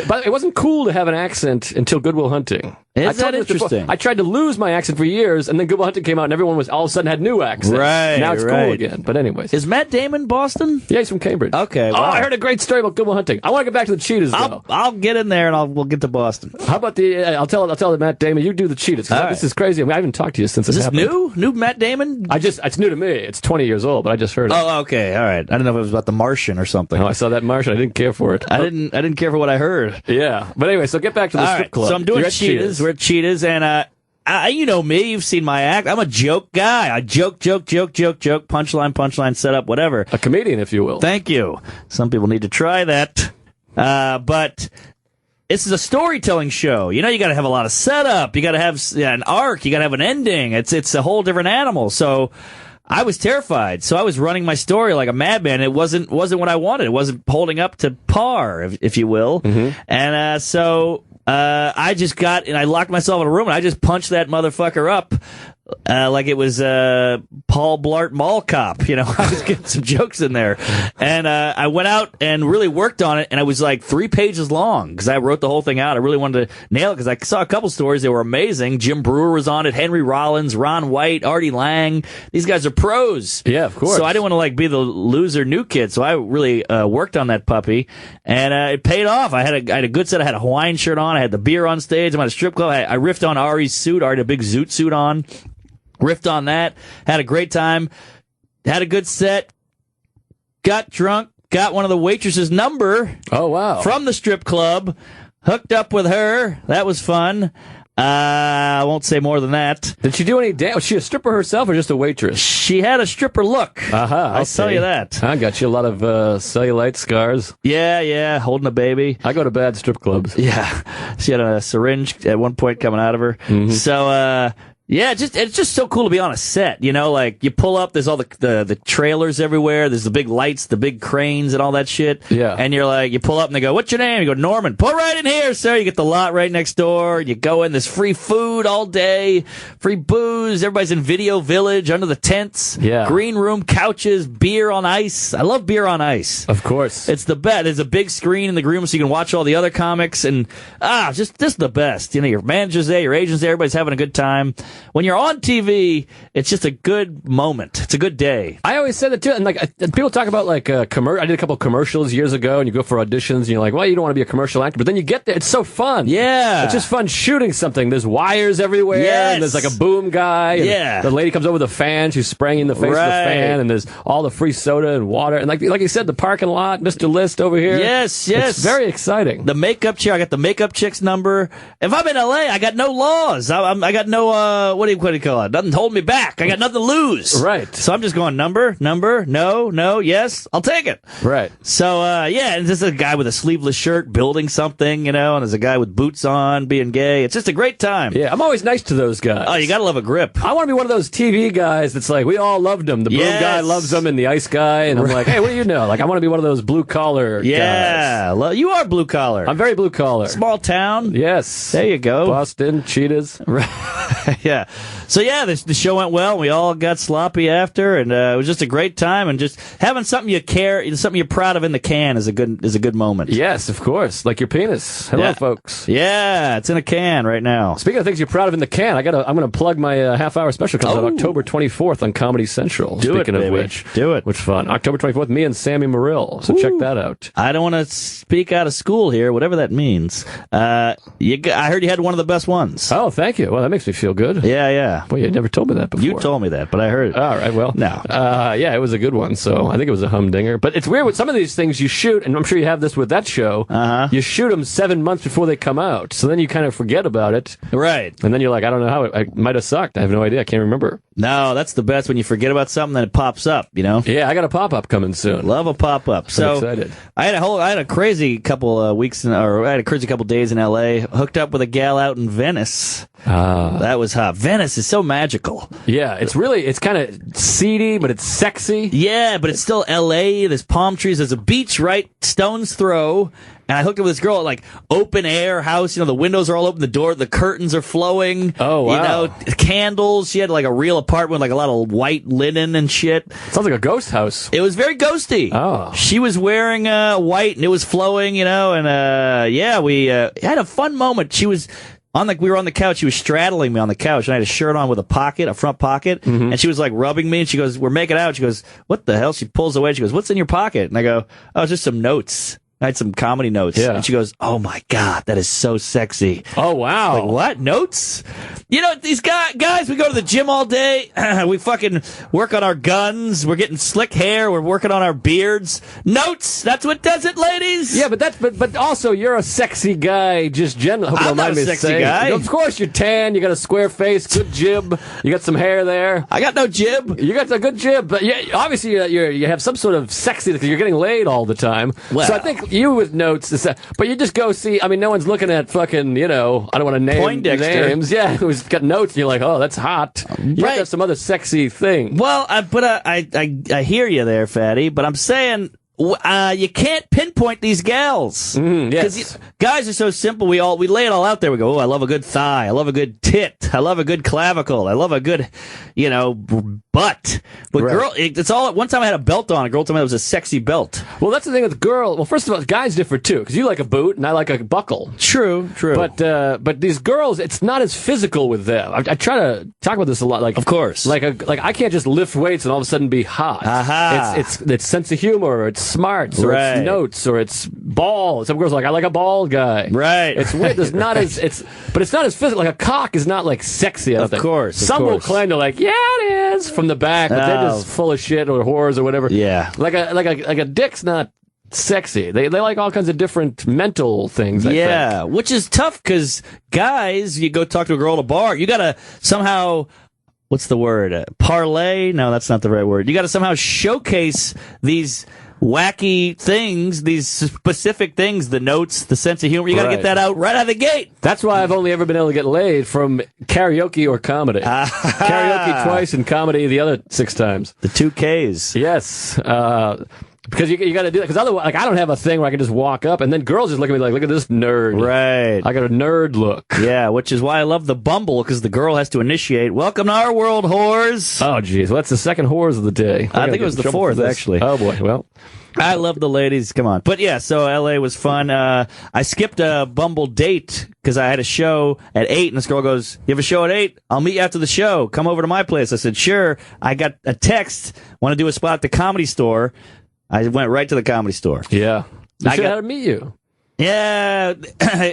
But it wasn't cool to have an accent until Good Will Hunting. Is that interesting? I tried to lose my accent for years, and then Good Will Hunting came out, and everyone was all of a sudden had new accents. Right. Now it's cool again. But anyways. Is Matt Damon Boston? Yeah, he's from Cambridge. Okay. Oh, Wow. I heard a great story about Good Will Hunting. I want to get back to the Cheetahs, though. I'll get in there, and we'll get to Boston. How about I'll tell Matt Damon, you do the Cheetahs. This is crazy. I mean, I haven't talked to you since Is it this happened. new Matt Damon? It's new to me. It's 20 years old, but I just heard it. Oh, okay. All right. I didn't know if it was about The Martian or something. Oh, I saw that Martian. I didn't care for it. I didn't care for what I heard. Yeah. But anyway, so get back to the strip club. So I'm doing Cheetahs. We're at Cheetahs, and you know me. You've seen my act. I'm a joke guy. I joke, punchline, setup, whatever. A comedian, if you will. Thank you. Some people need to try that. But this is a storytelling show. You know, you got to have a lot of setup. You got to have an arc. You got to have an ending. It's a whole different animal. So I was terrified. So I was running my story like a madman. It wasn't what I wanted. It wasn't holding up to par, if you will. Mm-hmm. And so I just I locked myself in a room and I just punched that motherfucker up. Like it was Paul Blart Mall Cop, I was getting some jokes in there, and I went out and really worked on it, and it was like 3 pages long because I wrote the whole thing out. I really wanted to nail it because I saw a couple stories that were amazing. Jim Brewer was on it, Henry Rollins, Ron White, Artie Lang. These guys are pros. Yeah, of course. So I didn't want to be the loser new kid, so I really worked on that puppy, and it paid off. I had a good set. I had a Hawaiian shirt on. I had the beer on stage. I'm at a strip club. I riffed on Ari's suit. Ari had a big zoot suit on. Riffed on that, had a great time, had a good set, got drunk, got one of the waitresses' number. Oh, wow. From the strip club, hooked up with her. That was fun. I won't say more than that. Did she do any dance? Was she a stripper herself or just a waitress? She had a stripper look. I'll tell you that. I got you a lot of cellulite scars. Yeah, holding a baby. I go to bad strip clubs. Yeah. She had a syringe at one point coming out of her. Mm-hmm. So, yeah, it's just so cool to be on a set, like you pull up, there's all the trailers everywhere, there's the big lights, the big cranes and all that shit. Yeah. And you're like, you pull up and they go, what's your name? You go, Norman. Pull right in here, sir. You get the lot right next door. You go in, there's free food all day, free booze. Everybody's in Video Village under the tents. Yeah. Green room, couches, beer on ice. I love beer on ice. Of course. It's the best. There's a big screen in the room so you can watch all the other comics and, just the best. Your manager's there, your agent's there, everybody's having a good time. When you're on TV, it's just a good moment. It's a good day. I always said that too. And people talk about I did a couple of commercials years ago, and you go for auditions, and you're like, well, you don't want to be a commercial actor, but then you get there. It's so fun. Yeah, it's just fun shooting something. There's wires everywhere. Yes. And there's a boom guy. And yeah, the lady comes over with a fan. She's spraying in the face of the fan, and there's all the free soda and water. And like you said, the parking lot, Mr. List over here. Yes. It's very exciting. The makeup chair. I got the makeup chick's number. If I'm in LA, I got no laws. I got no what do you call it? Nothing holding me back. I got nothing to lose. Right. So I'm just going number, no, yes, I'll take it. Right. So, and there's a guy with a sleeveless shirt building something, and there's a guy with boots on being gay. It's just a great time. Yeah, I'm always nice to those guys. Oh, you gotta love a grip. I want to be one of those TV guys that's like, we all loved him. The blue guy loves him and the ice guy. And I'm like, hey, what do you know? Like, I want to be one of those blue collar guys. Yeah, you are blue collar. I'm very blue collar. Small town. Yes. There you go. Boston, cheetahs. Yeah. So the show went well. We all got sloppy after, and it was just a great time. And just having something something you're proud of in the can is a good moment. Yes, of course. Like your penis. Hello, folks. Yeah, it's in a can right now. Speaking of things you're proud of in the can, I'm going to plug my half-hour special. Comes out October 24th on Comedy Central. Speaking of which, do it. Which fun. October 24th, me and Sammy Morrill. So check that out. I don't want to speak out of school here, whatever that means. I heard you had one of the best ones. Oh, thank you. Well, that makes me feel good. Yeah. Well, you never told me that before. You told me that, but I heard it. All right, well. No. Yeah, it was a good one, so I think it was a humdinger. But it's weird with some of these things you shoot, and I'm sure you have this with that show. You shoot them 7 months before they come out, so then you kind of forget about it. Right. And then you're like, I don't know how it might have sucked. I have no idea. I can't remember. No, that's the best when you forget about something, then it pops up, Yeah, I got a pop-up coming soon. Love a pop-up. So I'm excited. I had a crazy couple I had a crazy couple days in L.A. Hooked up with a gal out in Venice. That was hot. Venice is so magical. Yeah, it's kind of seedy, but it's sexy. Yeah, but it's still L.A. There's palm trees. There's a beach right stone's throw. And I hooked up with this girl at like open air house. The windows are all open, the curtains are flowing. Oh, wow. Candles. She had like a real apartment with like a lot of white linen and shit. Sounds like a ghost house. It was very ghosty. Oh. She was wearing white and it was flowing, and we had a fun moment. She was we were on the couch. She was straddling me on the couch, and I had a shirt on with a front pocket, and she was like rubbing me, and she goes, "We're making out." She goes, "What the hell?" She pulls away. She goes, "What's in your pocket?" And I go, "Oh, it's just some notes." I had some comedy notes. Yeah. And she goes, "Oh my God, that is so sexy." Oh, wow. Like, what? Notes? These guys, we go to the gym all day. We fucking work on our guns. We're getting slick hair. We're working on our beards. Notes. That's what does it, ladies. Yeah, but also you're a sexy guy just generally. I'm not a sexy guy. Of course you're tan. You got a square face, good jib. You got some hair there. I got no jib. You got a good jib. But obviously you have some sort of sexy because you're getting laid all the time. Well, so I think you with notes, but you just go see. I mean, no one's looking at fucking. I don't want to name Poindexter. Names. Yeah, who's got notes. And you're like, oh, that's hot. You have to have some other sexy thing. Well, I hear you there, Fatty. But I'm saying. You can't pinpoint these gals. Yes. Guys are so simple. We lay it all out there. We go, I love a good thigh. I love a good tit. I love a good clavicle. I love a good, butt. But girl, it's all. One time I had a belt on. A girl told me it was a sexy belt. Well, that's the thing with girl. Well, first of all, guys differ too, because you like a boot and I like a buckle. True. But these girls, it's not as physical with them. I try to talk about this a lot. Like, of course. Like I can't just lift weights and all of a sudden be hot. Aha. It's sense of humor. It's smarts, or it's notes, or it's ball. Some girls are like, I like a bald guy. Right. It's weird. But it's not as physical. Like a cock is not like sexy. I don't think. Course. Some will claim they're like, yeah, it is from the back, but they're just full of shit or whores or whatever. Yeah. Like a dick's not sexy. They like all kinds of different mental things. I think. Which is tough because guys, you go talk to a girl at a bar, you gotta somehow. What's the word? Parlay? No, that's not the right word. You got to somehow showcase these wacky things, these specific things, the notes, the sense of humor. You got to get that out right out of the gate. That's why I've only ever been able to get laid from karaoke or comedy. Karaoke twice and comedy the other 6 times. The 2 Ks. Yes. Because you got to do that. Because otherwise, like, I don't have a thing where I can just walk up and then girls just look at me like, look at this nerd. Right. I got a nerd look. Yeah, which is why I love the Bumble, because the girl has to initiate. Welcome to our world, whores. Oh, geez. Well, that's the second whores of the day. I think it was the 4th, actually. Oh, boy. Well. I love the ladies. Come on. But yeah, so LA was fun. I skipped a Bumble date because I had a show at 8, and this girl goes, "You have a show at 8? I'll meet you after the show. Come over to my place." I said, "Sure." I got a text, want to do a spot at the Comedy Store. I went right to the Comedy Store. Yeah. I should have to meet you. Yeah,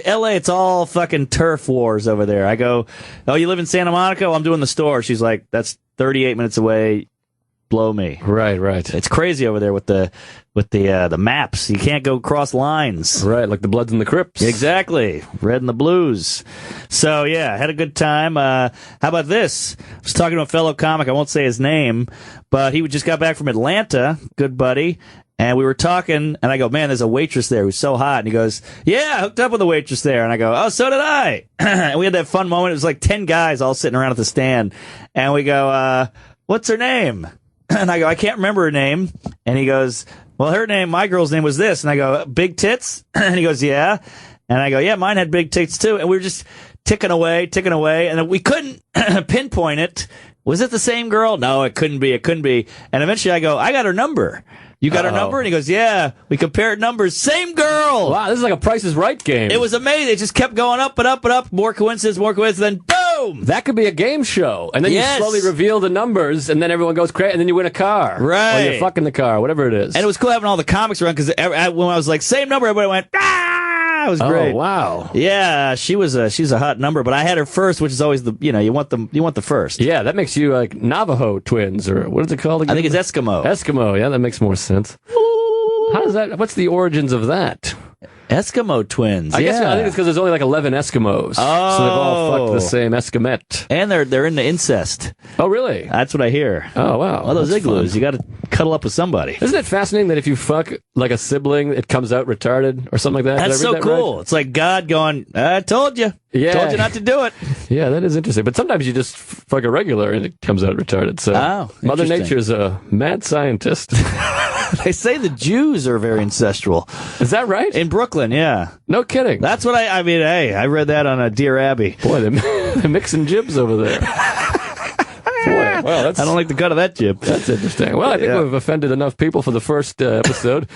LA, it's all fucking turf wars over there. I go, "Oh, you live in Santa Monica? Well, I'm doing the store." She's like, "That's 38 minutes away. blow me. Right. It's crazy over there with the maps. You can't go cross lines. Right, like the Bloods and the Crips. Exactly. Red and the Blues. So, yeah, had a good time. How about this? I was talking to a fellow comic. I won't say his name, but he just got back from Atlanta. Good buddy. And we were talking, and I go, man, there's a waitress there who's so hot. And he goes, yeah, I hooked up with a waitress there. And I go, oh, so did I. And we had that fun moment. It was like 10 guys all sitting around at the stand. And we go, what's her name? And I go, I can't remember her name. And he goes, well, my girl's name was this. And I go, Big Tits? And he goes, yeah. And I go, yeah, mine had big tits too. And we were just ticking away. And we couldn't pinpoint it. Was it the same girl? No, it couldn't be. And eventually I go, I got her number. You got her number? And he goes, yeah. We compared numbers. Same girl. Wow, this is like a Price is Right game. It was amazing. It just kept going up and up and up. More coincidence, then boom. That could be a game show. And then you slowly reveal the numbers, and then everyone goes crazy, and then you win a car. Right. Or you're fucking the car, whatever it is. And it was cool having all the comics around, because when I was like, same number, everybody went, ah! It was great. Oh, wow. Yeah, she's a hot number, but I had her first, which is always you want the first. Yeah, that makes you like Navajo twins, or what is it called again? I think it's Eskimo. Eskimo, yeah, that makes more sense. How does that? What's the origins of that? Eskimo twins. I guess I think it's because there's only like 11 Eskimos. Oh, so they've all fucked the same Escomet. And they're into incest. Oh, really? That's what I hear. Oh, wow. All those igloos, you got to cuddle up with somebody. Isn't it fascinating that if you fuck like a sibling, it comes out retarded or something like that? That's so cool. Right? It's like God going, I told you. Yeah. Told you not to do it. Yeah, that is interesting. But sometimes you just fuck a regular and it comes out retarded. So Mother Nature's a mad scientist. They say the Jews are very ancestral. Is that right? In Brooklyn, yeah. No kidding. That's what I mean, hey, I read that on Dear Abby. Boy, they're mixing jibs over there. Boy, well, I don't like the cut of that jib. That's interesting. Well, I think we've offended enough people for the first episode.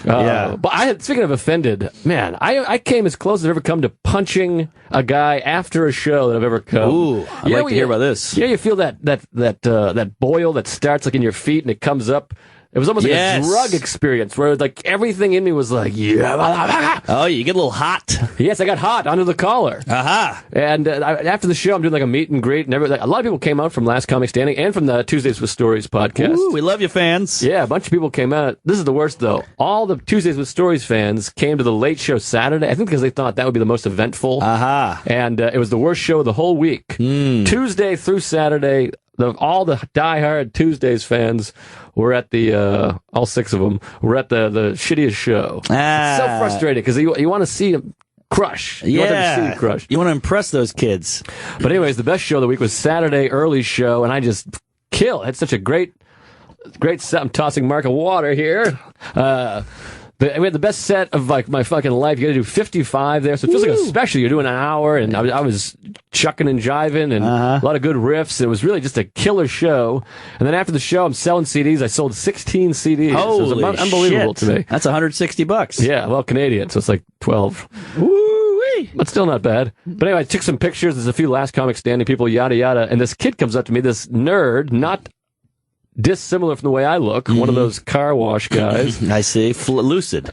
But speaking of offended, man, I came as close as I've ever come to punching a guy after a show that I've ever come. Ooh, I'd like to hear about this. You feel that boil that starts like in your feet and it comes up. It was almost like a drug experience where like everything in me was like, yeah. Oh, you get a little hot. Yes, I got hot under the collar. Aha. And after the show, I'm doing like a meet and greet, and a lot of people came out from Last Comic Standing and from the Tuesdays with Stories podcast. Ooh, we love you, fans. Yeah, a bunch of people came out. This is the worst though. All the Tuesdays with Stories fans came to the late show Saturday. I think because they thought that would be the most eventful. Aha. And it was the worst show of the whole week. Tuesday through Saturday. All the diehard Tuesdays fans were at all 6 of them were at the shittiest show. It's so frustrating because you want to see them crush. You want them to see them crush. You want to impress those kids. But anyways, the best show of the week was Saturday early show, and I just had such a great set. I'm tossing Mark of water here. We had the best set of like my fucking life. You got to do 55 there, so it feels like a special. You're doing an hour, and I was chucking and jiving, and a lot of good riffs. It was really just a killer show. And then after the show, I'm selling CDs. I sold 16 CDs. Holy it was unbelievable to me. That's $160. Yeah, well, Canadian, so it's like 12. Woo-wee. But still not bad. But anyway, I took some pictures. There's a few Last Comic Standing people, yada yada. And this kid comes up to me, this nerd, not dissimilar from the way I look, one of those car wash guys. I see. Lucid.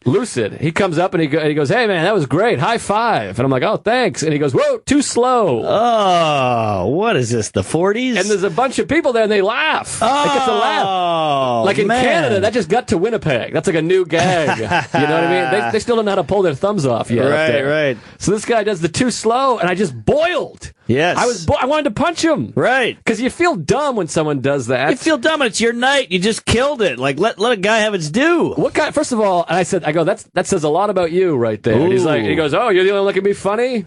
He comes up and he goes, hey, man, that was great. High five. And I'm like, oh, thanks. And he goes, whoa, too slow. Oh, what is this, the 40s? And there's a bunch of people there and they laugh. Oh, it gets a laugh. Like in Canada, that just got to Winnipeg. That's like a new gag. You know what I mean? They still don't know how to pull their thumbs off yet. Right. So this guy does the too slow and I just boiled. Yes. I wanted to punch him. Right. Because you feel dumb when someone does that. You feel dumb and it's your night. You just killed it. Like, let a guy have its due. What guy? First of all, and I go, that says a lot about you right there. And he goes, oh, you're the only one that can be funny?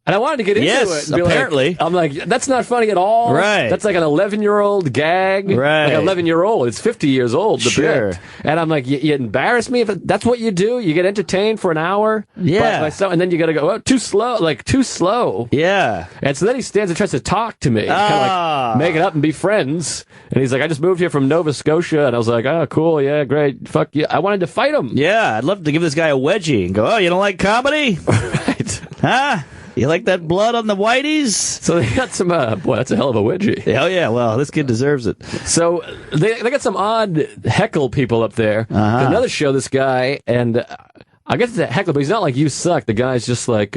And I wanted to get into it. And apparently. I'm like, that's not funny at all. Right. That's like an 11-year-old gag. Right. Like an 11-year-old. It's 50 years old. The bit. And I'm like, you embarrass me if that's what you do? You get entertained for an hour? Yeah. And then you got to go, oh, too slow. Yeah. And so then he stands and tries to talk to me. Kind of like make it up and be friends. And he's like, I just moved here from Nova Scotia. And I was like, oh, cool. Yeah, great. Fuck yeah. I wanted to fight him. Yeah. I'd love to give this guy a wedgie and go, oh, you don't like comedy? Right. Huh? You like that blood on the whiteys? So they got some, boy, that's a hell of a wedgie. Oh, yeah, well, this kid deserves it. So they got some odd heckle people up there. Another show, this guy, and I guess it's a heckle, but he's not like you suck. The guy's just like,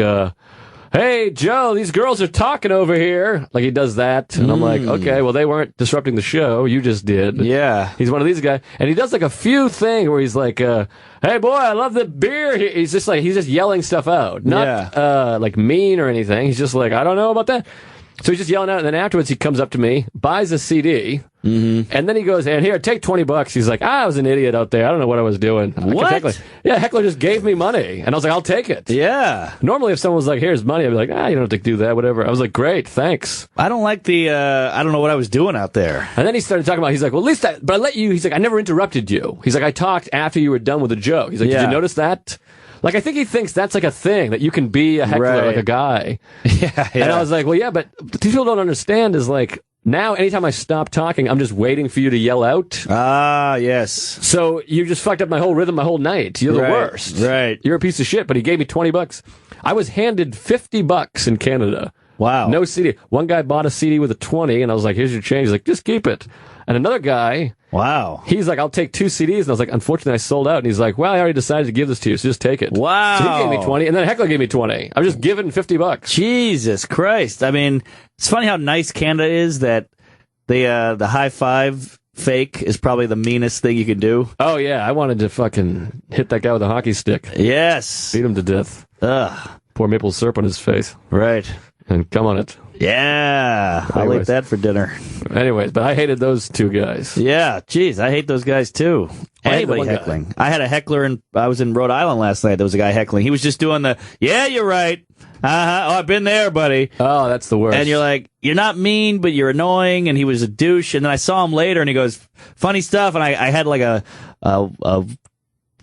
hey, Joe, these girls are talking over here. Like, he does that. And I'm like, okay, well, they weren't disrupting the show. You just did. Yeah. He's one of these guys. And he does like a few things where he's like, hey, boy, I love the beer. He's just yelling stuff out. Not, like mean or anything. He's just like, I don't know about that. So he's just yelling out. And then afterwards, he comes up to me, buys a CD. Mm-hmm. And then he goes, and here, take $20. He's like, I was an idiot out there. I don't know what I was doing. What? Heckler just gave me money. And I was like, I'll take it. Yeah. Normally, if someone was like, here's money, I'd be like, you don't have to do that, whatever. I was like, great, thanks. I don't like I don't know what I was doing out there. And then he started talking about, he's like, well, at least but I let you, he's like, I never interrupted you. He's like, I talked after you were done with the joke. He's like, did you notice that? Like, I think he thinks that's like a thing, that you can be a heckler like a guy. Yeah. And I was like, well, yeah, but these people don't understand is like, now, anytime I stop talking, I'm just waiting for you to yell out. Ah, yes. So you just fucked up my whole rhythm, my whole night. You're the worst. Right. You're a piece of shit, but he gave me $20. I was handed $50 in Canada. Wow. No CD. One guy bought a CD with a 20, and I was like, here's your change. He's like, just keep it. And another guy, wow, he's like, I'll take 2 CDs. And I was like, unfortunately, I sold out. And he's like, well, I already decided to give this to you, so just take it. Wow. So he gave me 20, and then Heckler gave me 20. I was just giving $50. Jesus Christ. I mean, it's funny how nice Canada is that the high five fake is probably the meanest thing you can do. Oh, yeah. I wanted to fucking hit that guy with a hockey stick. Yes. Beat him to death. Ugh. Pour maple syrup on his face. Right. And come on it. Yeah. I'll eat that for dinner. Anyways, but I hated those 2 guys. Yeah. Jeez, I hate those guys too. Anybody heckling. I had a heckler I was in Rhode Island last night. There was a guy heckling. He was just doing yeah, you're right. Uh-huh. Oh, I've been there, buddy. Oh, that's the worst. And you're like, you're not mean, but you're annoying. And he was a douche. And then I saw him later and he goes, funny stuff. And I had like a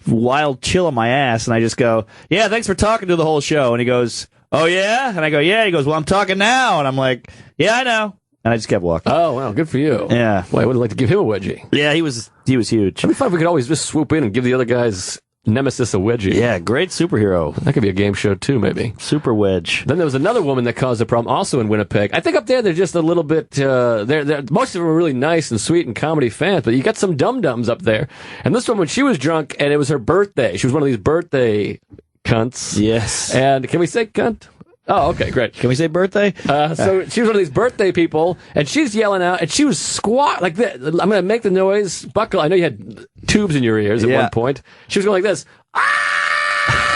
wild chill on my ass. And I just go, yeah, thanks for talking to the whole show. And he goes, oh, yeah? And I go, yeah. He goes, well, I'm talking now. And I'm like, yeah, I know. And I just kept walking. Oh, wow. Good for you. Yeah. Well, I would like to give him a wedgie. Yeah, he was huge. It'd be fun if we could always just swoop in and give the other guys Nemesis a wedgie. Yeah, great superhero. That could be a game show too, maybe. Super wedge. Then there was another woman that caused a problem, also in Winnipeg. I think up there they're just a little bit. They're most of them are really nice and sweet and comedy fans, but you got some dum dums up there. And this woman, she was drunk, and it was her birthday. She was one of these birthday cunts. Yes. And can we say cunt? Oh, okay, great. Can we say birthday? So she was one of these birthday people, and she's yelling out, and she was like this. I'm going to make the noise. Buckle. I know you had tubes in your ears at one point. She was going like this. Ah!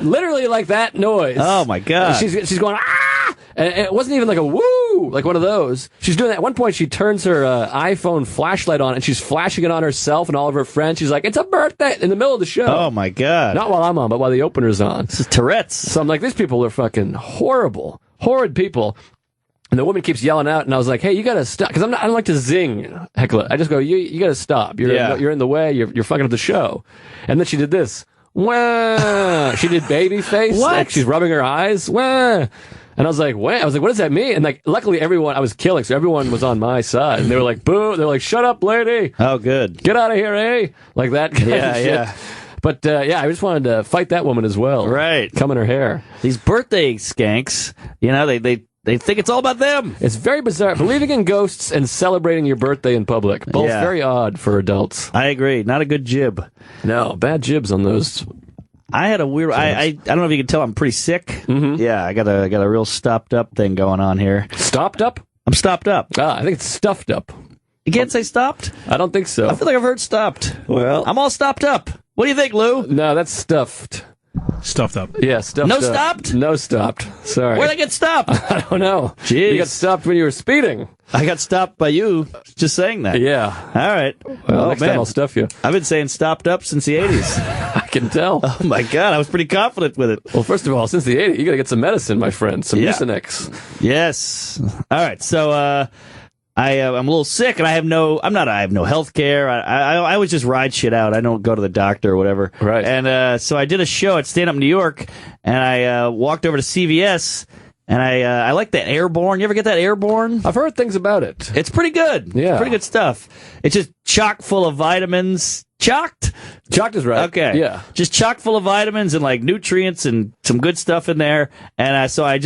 Literally like that noise. Oh, my God. And she's going, ah! And it wasn't even like a woo, like one of those. She's doing that. At one point, she turns her iPhone flashlight on, and she's flashing it on herself and all of her friends. She's like, it's a birthday in the middle of the show. Oh, my God. Not while I'm on, but while the opener's on. This is Tourette's. So I'm like, these people are fucking horrible, horrid people. And the woman keeps yelling out, and I was like, hey, you gotta stop. Because I don't like to zing, heckler. I just go, you gotta stop. You're in the way. You're fucking up the show. And then she did this. Wah. She did baby face. What? Like she's rubbing her eyes. Wah. And I was like, what? I was like, what does that mean? And like, luckily I was killing, so everyone was on my side. And they were like, boo. They're like, shut up, lady. Oh, good. Get out of here, eh? Like that kind of shit. Yeah. But, I just wanted to fight that woman as well. Right. Come in her hair. These birthday skanks, they think it's all about them. It's very bizarre. Believing in ghosts and celebrating your birthday in public. Both very odd for adults. I agree. Not a good jib. No, bad jibs on those. I had a weird. I don't know if you can tell. I'm pretty sick. Mm-hmm. Yeah, I got a real stopped up thing going on here. Stopped up? I'm stopped up. I think it's stuffed up. You can't say stopped? I don't think so. I feel like I've heard stopped. Well, I'm all stopped up. What do you think, Lou? No, that's stuffed. Stuffed up. Yeah, stuffed No up. Stopped? No stopped. Sorry. Where'd I get stopped? I don't know. Jeez. You got stopped when you were speeding. I got stopped by you just saying that. Yeah. All right. Well, next time I'll stuff you. I've been saying stopped up since the 80s. I can tell. Oh, my God. I was pretty confident with it. Well, first of all, since the 80s, you got to get some medicine, my friend. Some Mucinex. Yes. All right. So, I'm a little sick, and I have no health care. I always just ride shit out. I don't go to the doctor or whatever. Right. And so I did a show at Stand Up New York, and I walked over to CVS, and I like that Airborne. You ever get that Airborne? I've heard things about it. It's pretty good. Yeah. Pretty good stuff. It's just chock full of vitamins. Chocked is right. Okay. Yeah. Just chock full of vitamins and like nutrients and some good stuff in there. And so I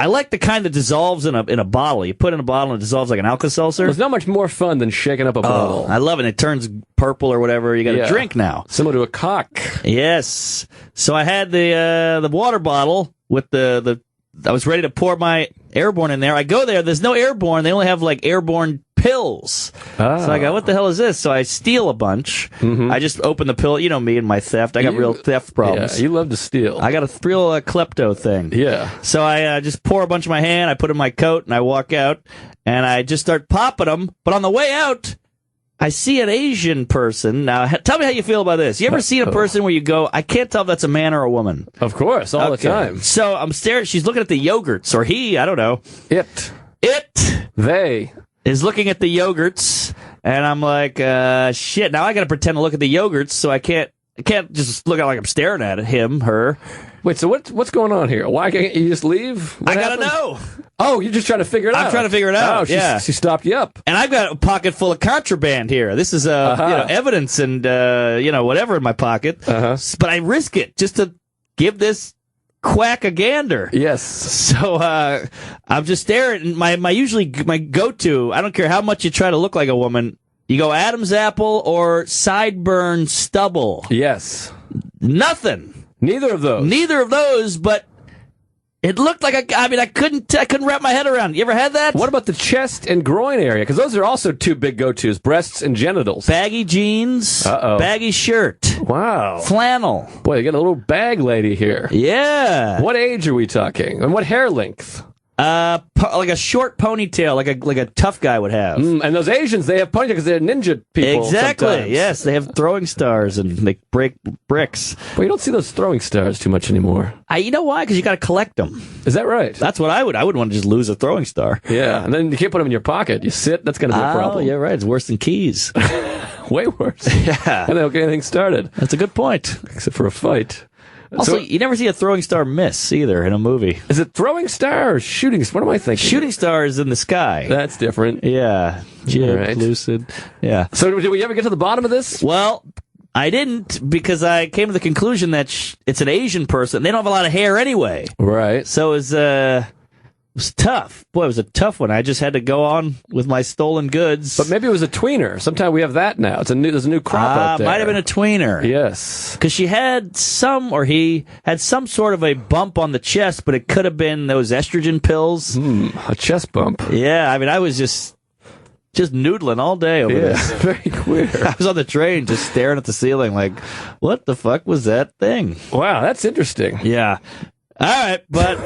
like the kind that dissolves in a bottle. You put it in a bottle and it dissolves like an Alka-Seltzer. There's not much more fun than shaking up a bottle. I love it. It turns purple or whatever. You got to drink now. Similar to a cock. Yes. So I had the water bottle, with I was ready to pour my Airborne in there. I go there. There's no Airborne. They only have like Airborne pills. Oh. So I go, what the hell is this? So I steal a bunch. Mm-hmm. I just open the pill. You know me and my theft. I got real theft problems. Yeah, you love to steal. I got a real klepto thing. Yeah. So I just pour a bunch in my hand. I put it in my coat and I walk out and I just start popping them. But on the way out, I see an Asian person. Now, tell me how you feel about this. You ever seen a person where you go, I can't tell if that's a man or a woman? Of course, all the time. So I'm staring. She's looking at the yogurts, or he, I don't know. They is looking at the yogurts, and I'm like, shit. Now I got to pretend to look at the yogurts, so I can't just look at like I'm staring at him, her. Wait, so what's going on here? Why can't you just leave? I gotta know. Oh, you're just trying to figure it out. I'm trying to figure it out. Oh, she stopped you up. And I've got a pocket full of contraband here. This is evidence and whatever in my pocket. But I risk it just to give this quack a gander. Yes. So I'm just staring. My go-to. I don't care how much you try to look like a woman. You go Adam's apple or sideburn stubble. Yes. Nothing. Neither of those, but it looked like I couldn't wrap my head around it. You ever had that? What about the chest and groin area? Because those are also two big go-tos, breasts and genitals. Baggy jeans, baggy shirt. Wow. Flannel. Boy, you got a little bag lady here. Yeah. What age are we talking? And what hair length? Like a short ponytail, like a tough guy would have. And those Asians, they have ponytails because they're ninja people. Exactly. Sometimes. Yes, they have throwing stars and they break bricks. Well, you don't see those throwing stars too much anymore. You know why? Because you got to collect them. Is that right? That's what I would. I wouldn't want to just lose a throwing star. Yeah, and then you can't put them in your pocket. You sit. That's going to be a problem. Oh, yeah, right. It's worse than keys. Way worse. Yeah. And they don't get anything started. That's a good point. Except for a fight. Also, you never see a throwing star miss either in a movie. Is it throwing star or shooting? What am I thinking? Shooting star is in the sky. That's different. Yeah. Jib, right. lucid. Yeah. So did we ever get to the bottom of this? Well, I didn't because I came to the conclusion that it's an Asian person. They don't have a lot of hair anyway. Right. So it was tough. Boy, it was a tough one. I just had to go on with my stolen goods. But maybe it was a tweener. Sometimes we have that now. There's a new crop out there. Might have been a tweener. Yes. Because he had some sort of a bump on the chest, but it could have been those estrogen pills. A chest bump. Yeah, I was just noodling all day over this. Very queer. I was on the train just staring at the ceiling like, what the fuck was that thing? Wow, that's interesting. Yeah. All right, but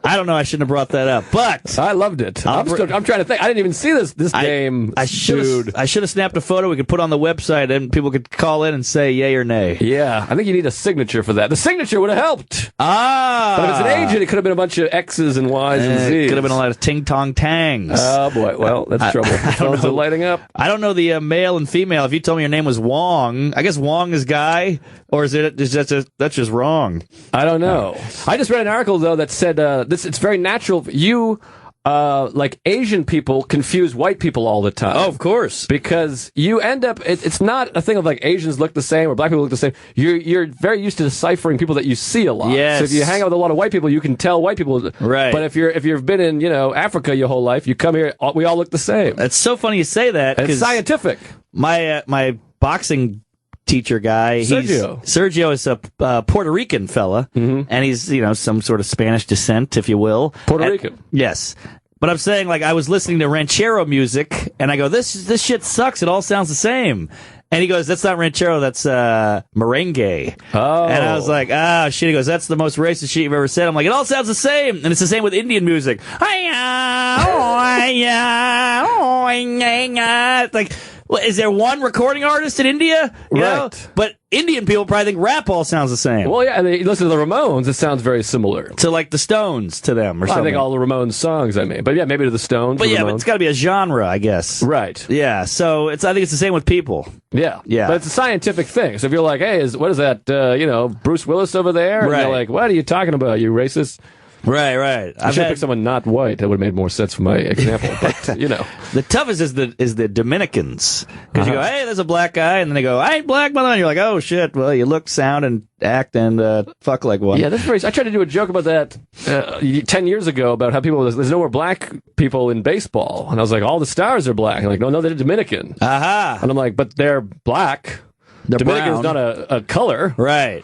I don't know. I shouldn't have brought that up, but I loved it. I'm trying to think. I didn't even see this game. I should have snapped a photo we could put on the website, and people could call in and say yay or nay. Yeah, I think you need a signature for that. The signature would have helped. But if it's an agent, it could have been a bunch of X's and Y's and Z's. It could have been a lot of ting tong tangs. Oh boy, well that's trouble. The phones are lighting up. I don't know the male and female. If you told me your name was Wong, I guess Wong is guy, or is that's just wrong? I don't know. I just read an article though that said it's very natural. You, like Asian people, confuse white people all the time. Oh, of course. Because you end up, it's not a thing of like Asians look the same or black people look the same. You're very used to deciphering people that you see a lot. Yes. So if you hang out with a lot of white people, you can tell white people. Right. But if you've been in, Africa your whole life, you come here, we all look the same. It's so funny you say that. It's scientific. My boxing teacher guy, Sergio is a Puerto Rican fella, and he's some sort of Spanish descent, if you will. Puerto Rican. Yes. But I'm saying, like, I was listening to ranchero music, and I go, this shit sucks. It all sounds the same. And he goes, that's not ranchero, that's merengue. Oh. And I was like, shit. He goes, that's the most racist shit you've ever said. I'm like, it all sounds the same. And it's the same with Indian music. It's like, well, is there one recording artist in India? You know? But Indian people probably think rap all sounds the same. Well, yeah, and you listen to the Ramones, it sounds very similar. To like the Stones to them or something. I think all the Ramones songs, But yeah, maybe to the Stones. But but it's got to be a genre, I guess. Right. Yeah, so I think it's the same with people. Yeah. Yeah. But it's a scientific thing. So if you're like, hey, what is that, Bruce Willis over there? And you're like, what are you talking about, you racist? Right. I should pick someone not white. That would have made more sense for my example. But, The toughest is the Dominicans. Because you go, hey, there's a black guy. And then they go, I ain't black, mother. And you're like, oh, shit. Well, you look, sound, and act, and fuck like one. Yeah, that's very... I tried to do a joke about that 10 years ago about how there's no more black people in baseball. And I was like, all the stars are black. And like, no, they're Dominican. Aha. And I'm like, but they're black. They're Dominican brown. is not a color. Right.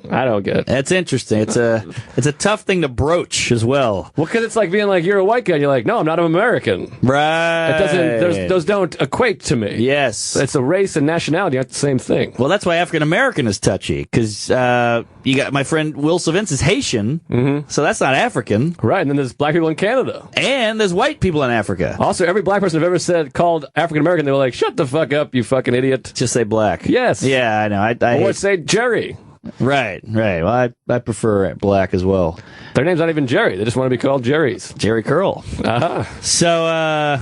I don't get it. That's interesting. It's a tough thing to broach as well. Well, because it's like being like, you're a white guy, and you're like, no, I'm not an American. Right. It doesn't. Those don't equate to me. Yes. It's a race and nationality aren't the same thing. Well, that's why African American is touchy, because you got my friend Will Savins is Haitian, so that's not African. Right, and then there's black people in Canada. And there's white people in Africa. Also, every black person I've ever called African American, they were like, shut the fuck up, you fucking idiot. Just say black. Yes. Yeah, I know. Or say Jerry. Right. Well, I prefer black as well. Their name's not even Jerry. They just want to be called Jerry's. Jerry Curl. Uh-huh. So, I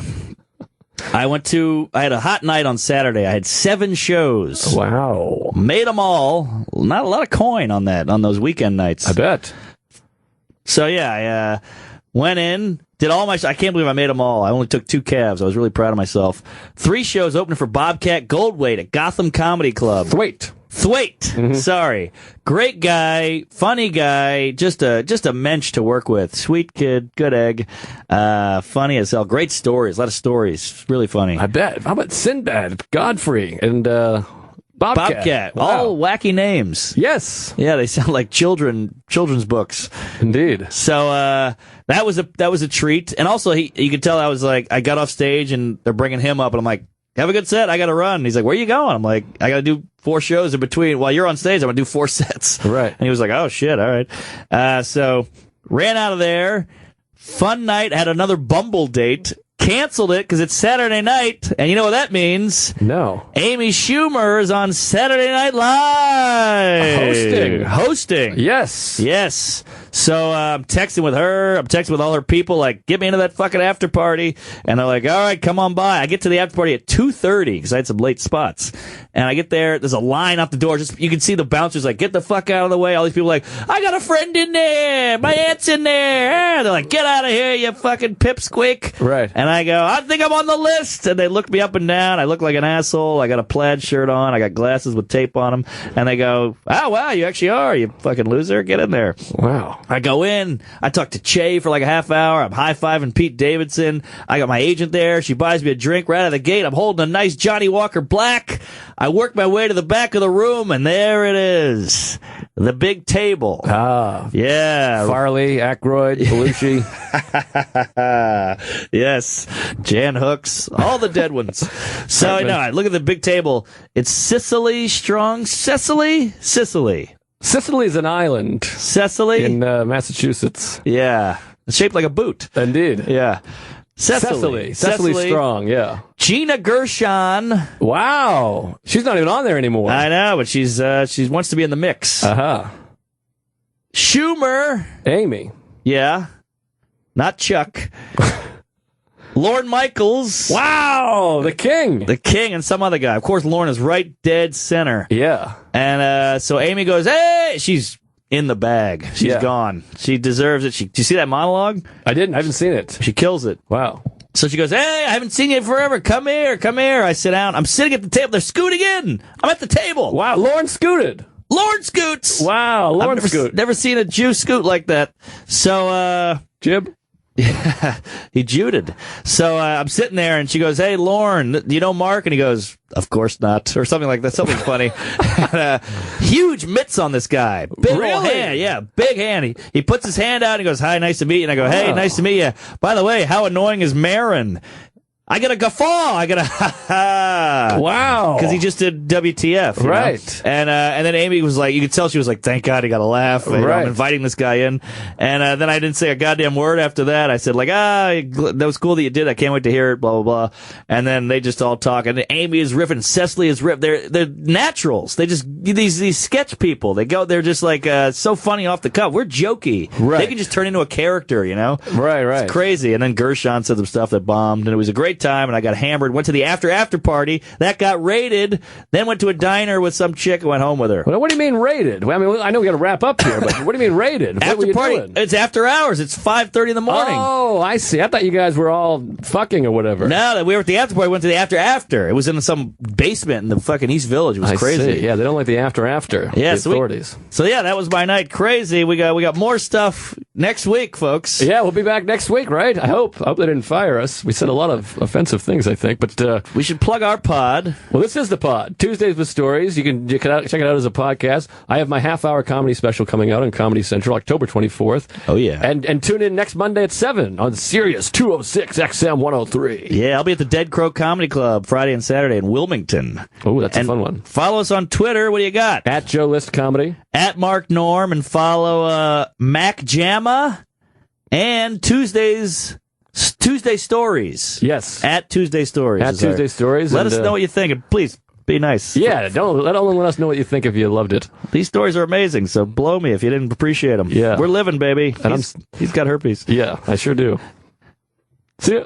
had a hot night on Saturday. I had 7 shows. Wow. Made them all. Not a lot of coin on those weekend nights. I bet. So, yeah, I went in, did all my I can't believe I made them all. I only took 2 cabs. I was really proud of myself. 3 shows opening for Bobcat Goldthwait at Gotham Comedy Club. Thwaite. Sorry. Great guy, funny guy, just a mensch to work with. Sweet kid, good egg, funny as hell. Great stories, a lot of stories. Really funny. I bet. How about Sinbad, Godfrey, and Bobcat? Wow. All wacky names. Yes. Yeah, they sound like children's books. Indeed. So that was a treat. And also you could tell I got off stage and they're bringing him up and I'm like, have a good set. I got to run. And he's like, where you going? I'm like, I got to do 4 shows in between. While you're on stage, I'm going to do 4 sets. Right. And he was like, oh, shit. All right. So ran out of there. Fun night. Had another Bumble date. Canceled it because it's Saturday night. And you know what that means? No. Amy Schumer is on Saturday Night Live. Hosting. Yes. So I'm texting with her. I'm texting with all her people, like, get me into that fucking after party. And they're like, all right, come on by. I get to the after party at 2:30 because I had some late spots. And I get there. There's a line out the door. Just you can see the bouncers like, get the fuck out of the way. All these people like, I got a friend in there. My aunt's in there. They're like, get out of here, you fucking pipsqueak. Right. And I go, I think I'm on the list. And they look me up and down. I look like an asshole. I got a plaid shirt on. I got glasses with tape on them. And they go, oh, wow, you actually are. You fucking loser. Get in there. Wow. I go in. I talk to Che for like a half hour. I'm high-fiving Pete Davidson. I got my agent there. She buys me a drink right out of the gate. I'm holding a nice Johnny Walker Black. I work my way to the back of the room, and there it is. The big table. Ah. Yeah. Farley, Aykroyd, Belushi. Yes. Jan Hooks. All the dead ones. So, I look at the big table. It's Cicely Strong. Sicily? Sicily's an island. Cecily? In Massachusetts. Yeah. It's shaped like a boot. Indeed. Yeah. Cecily Strong, yeah. Gina Gershon. Wow. She's not even on there anymore. I know, but she wants to be in the mix. Uh-huh. Schumer. Amy. Yeah. Not Chuck. Lorne Michaels. Wow, the king. The king and some other guy. Of course, Lorne is right dead center. Yeah. And so Amy goes, hey! She's in the bag. She's gone. She deserves it. Do you see that monologue? I didn't. I haven't seen it. She kills it. Wow. So she goes, hey, I haven't seen you forever. Come here. I sit down. I'm sitting at the table. They're scooting in. I'm at the table. Wow, Lorne scooted. Lorne scoots. Wow, Lorne scoot. Never seen a Jew scoot like that. So, Jib? Yeah, he juded. So I'm sitting there, and she goes, hey, Lorne, do you know Mark? And he goes, of course not, or something like that, something funny. Huge mitts on this guy. Big old hand, yeah, big hand. He puts his hand out, and he goes, hi, nice to meet you. And I go, hey, nice to meet you. By the way, how annoying is Marin? I got a guffaw. I got a ha-ha. Wow. Because he just did WTF. Right. And then Amy was like, you could tell she was like, thank God he got a laugh. You know, I'm inviting this guy in. And then I didn't say a goddamn word after that. I said like, that was cool that you did. I can't wait to hear it, blah, blah, blah. And then they just all talk. And Amy is riffing. Cecily is riffing. They're naturals. They just, these sketch people. They're just like, so funny off the cuff. We're jokey. Right. They can just turn into a character, you know? Right. It's crazy. And then Gershon said some stuff that bombed. And it was a great time, and I got hammered. Went to the after party that got raided. Then went to a diner with some chick and went home with her. Well, what do you mean raided? Well, I mean, I know we got to wrap up here, but what do you mean raided? After what were you party. doing? It's after hours. It's 5:30 in the morning. Oh, I see. I thought you guys were all fucking or whatever. No, we were at the after party. Went to the after. It was in some basement in the fucking East Village. It was crazy. See. Yeah, they don't like the after. Yeah, the authorities. So yeah, that was my night. Crazy. We got more stuff next week, folks. Yeah, we'll be back next week, right? I hope they didn't fire us. We said a lot of offensive things, I think. But we should plug our pod. Well, this is the pod. Tuesdays with Stories. You can check it out as a podcast. I have my half-hour comedy special coming out on Comedy Central, October 24th. Oh, yeah. And tune in next Monday at 7 on Sirius 206 XM 103. Yeah, I'll be at the Dead Crow Comedy Club Friday and Saturday in Wilmington. Oh, that's a fun one. Follow us on Twitter. What do you got? At Joe List Comedy. At Mark Norm, and follow Mac Jamma and Tuesday Stories. Yes. At Tuesday Stories. At Tuesday Stories. Let us know what you think, and please be nice. Yeah, don't let us know what you think if you loved it. These stories are amazing, so blow me if you didn't appreciate them. Yeah. We're living, baby. He's got herpes. Yeah, I sure do. See ya.